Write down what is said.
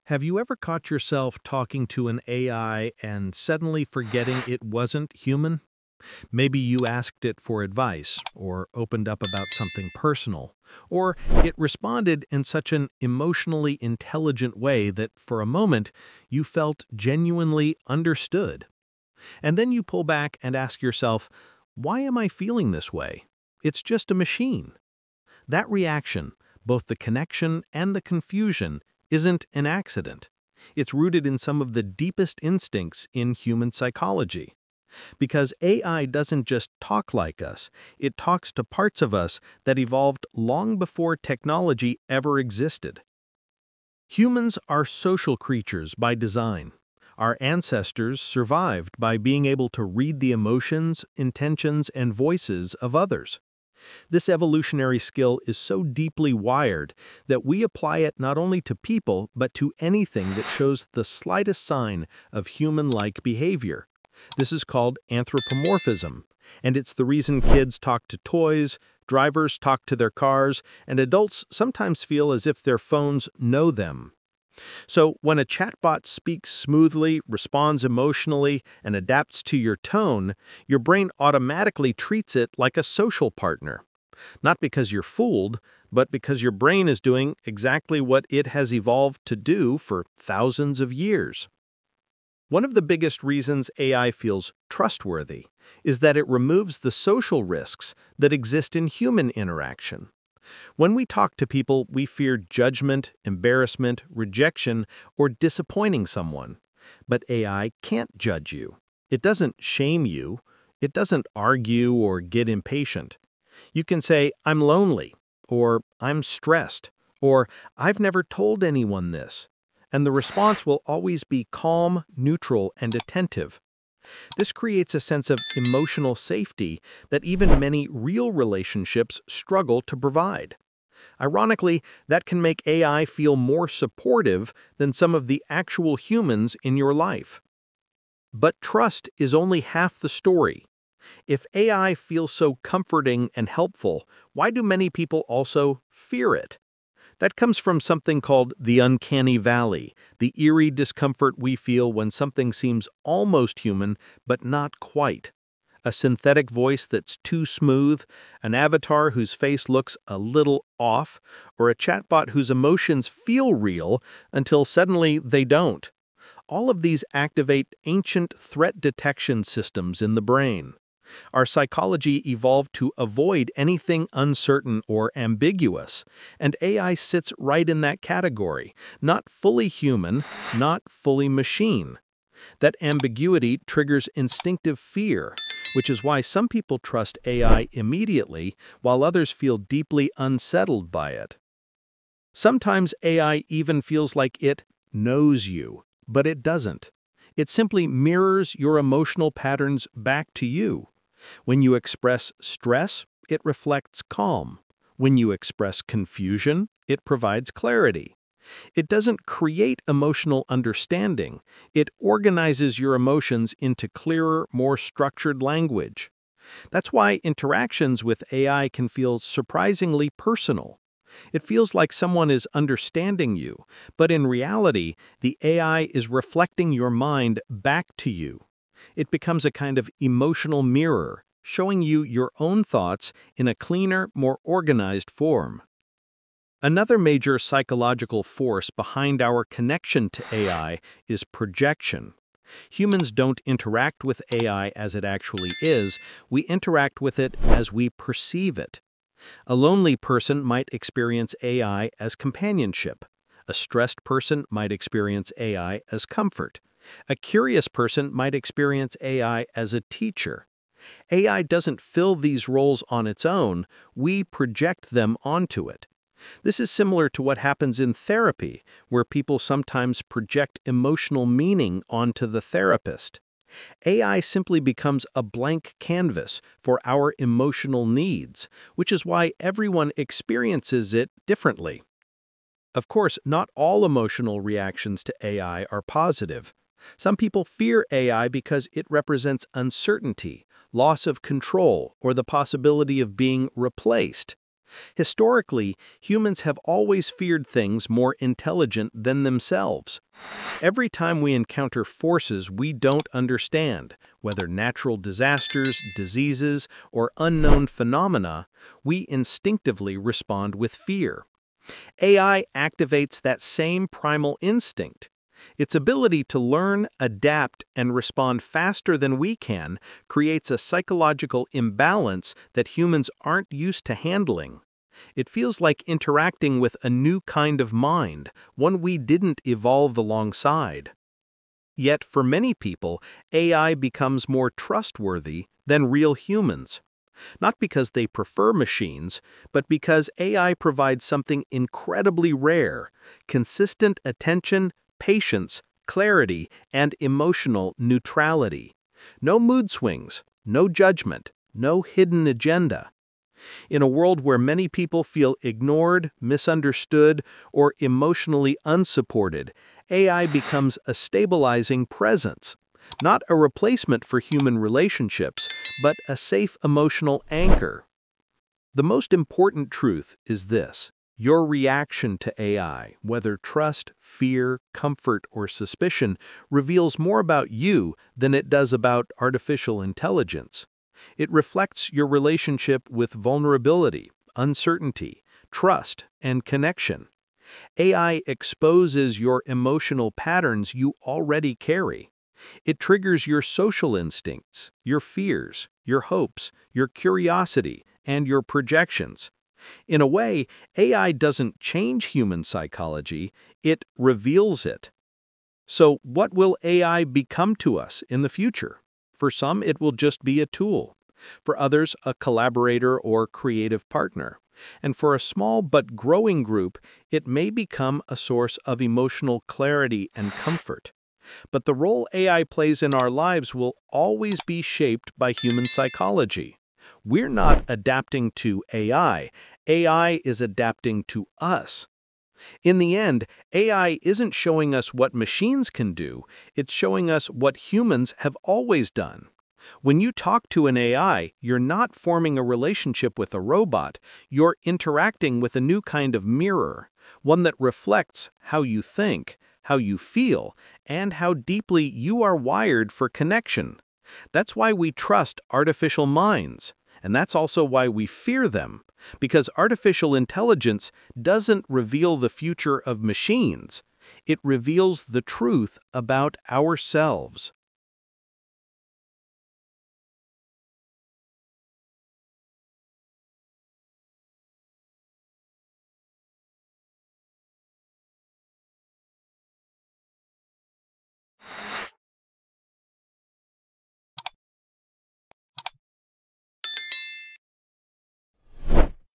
Have you ever caught yourself talking to an AI and suddenly forgetting it wasn't human? Maybe you asked it for advice, or opened up about something personal, or it responded in such an emotionally intelligent way that for a moment you felt genuinely understood. And then you pull back and ask yourself, why am I feeling this way? It's just a machine. That reaction, both the connection and the confusion, isn't an accident. It's rooted in some of the deepest instincts in human psychology. Because AI doesn't just talk like us, it talks to parts of us that evolved long before technology ever existed. Humans are social creatures by design. Our ancestors survived by being able to read the emotions, intentions, and voices of others. This evolutionary skill is so deeply wired that we apply it not only to people but to anything that shows the slightest sign of human-like behavior. This is called anthropomorphism, and it's the reason kids talk to toys, drivers talk to their cars, and adults sometimes feel as if their phones know them. So when a chatbot speaks smoothly, responds emotionally, and adapts to your tone, your brain automatically treats it like a social partner. Not because you're fooled, but because your brain is doing exactly what it has evolved to do for thousands of years. One of the biggest reasons AI feels trustworthy is that it removes the social risks that exist in human interaction. When we talk to people, we fear judgment, embarrassment, rejection, or disappointing someone. But AI can't judge you. It doesn't shame you. It doesn't argue or get impatient. You can say, "I'm lonely," or "I'm stressed," or "I've never told anyone this." And the response will always be calm, neutral, and attentive. This creates a sense of emotional safety that even many real relationships struggle to provide. Ironically, that can make AI feel more supportive than some of the actual humans in your life. But trust is only half the story. If AI feels so comforting and helpful, why do many people also fear it? That comes from something called the uncanny valley, the eerie discomfort we feel when something seems almost human but not quite. A synthetic voice that's too smooth, an avatar whose face looks a little off, or a chatbot whose emotions feel real until suddenly they don't. All of these activate ancient threat detection systems in the brain. Our psychology evolved to avoid anything uncertain or ambiguous, and AI sits right in that category, not fully human, not fully machine. That ambiguity triggers instinctive fear, which is why some people trust AI immediately while others feel deeply unsettled by it. Sometimes AI even feels like it knows you, but it doesn't. It simply mirrors your emotional patterns back to you. When you express stress, it reflects calm. When you express confusion, it provides clarity. It doesn't create emotional understanding. It organizes your emotions into clearer, more structured language. That's why interactions with AI can feel surprisingly personal. It feels like someone is understanding you, but in reality, the AI is reflecting your mind back to you. It becomes a kind of emotional mirror, showing you your own thoughts in a cleaner, more organized form. Another major psychological force behind our connection to AI is projection. Humans don't interact with AI as it actually is, we interact with it as we perceive it. A lonely person might experience AI as companionship. A stressed person might experience AI as comfort. A curious person might experience AI as a teacher. AI doesn't fill these roles on its own, we project them onto it. This is similar to what happens in therapy, where people sometimes project emotional meaning onto the therapist. AI simply becomes a blank canvas for our emotional needs, which is why everyone experiences it differently. Of course, not all emotional reactions to AI are positive. Some people fear AI because it represents uncertainty, loss of control, or the possibility of being replaced. Historically, humans have always feared things more intelligent than themselves. Every time we encounter forces we don't understand, whether natural disasters, diseases, or unknown phenomena, we instinctively respond with fear. AI activates that same primal instinct. Its ability to learn, adapt, and respond faster than we can creates a psychological imbalance that humans aren't used to handling. It feels like interacting with a new kind of mind, one we didn't evolve alongside. Yet for many people, AI becomes more trustworthy than real humans. Not because they prefer machines, but because AI provides something incredibly rare: consistent attention, patience, clarity, and emotional neutrality. No mood swings, no judgment, no hidden agenda. In a world where many people feel ignored, misunderstood, or emotionally unsupported, AI becomes a stabilizing presence, not a replacement for human relationships, but a safe emotional anchor. The most important truth is this: your reaction to AI, whether trust, fear, comfort, or suspicion, reveals more about you than it does about artificial intelligence. It reflects your relationship with vulnerability, uncertainty, trust, and connection. AI exposes your emotional patterns you already carry. It triggers your social instincts, your fears, your hopes, your curiosity, and your projections. In a way, AI doesn't change human psychology, it reveals it. So, what will AI become to us in the future? For some, it will just be a tool. For others, a collaborator or creative partner. And for a small but growing group, it may become a source of emotional clarity and comfort. But the role AI plays in our lives will always be shaped by human psychology. We're not adapting to AI. AI is adapting to us. In the end, AI isn't showing us what machines can do, it's showing us what humans have always done. When you talk to an AI, you're not forming a relationship with a robot, you're interacting with a new kind of mirror, one that reflects how you think, how you feel, and how deeply you are wired for connection. That's why we trust artificial minds, and that's also why we fear them, because artificial intelligence doesn't reveal the future of machines. It reveals the truth about ourselves.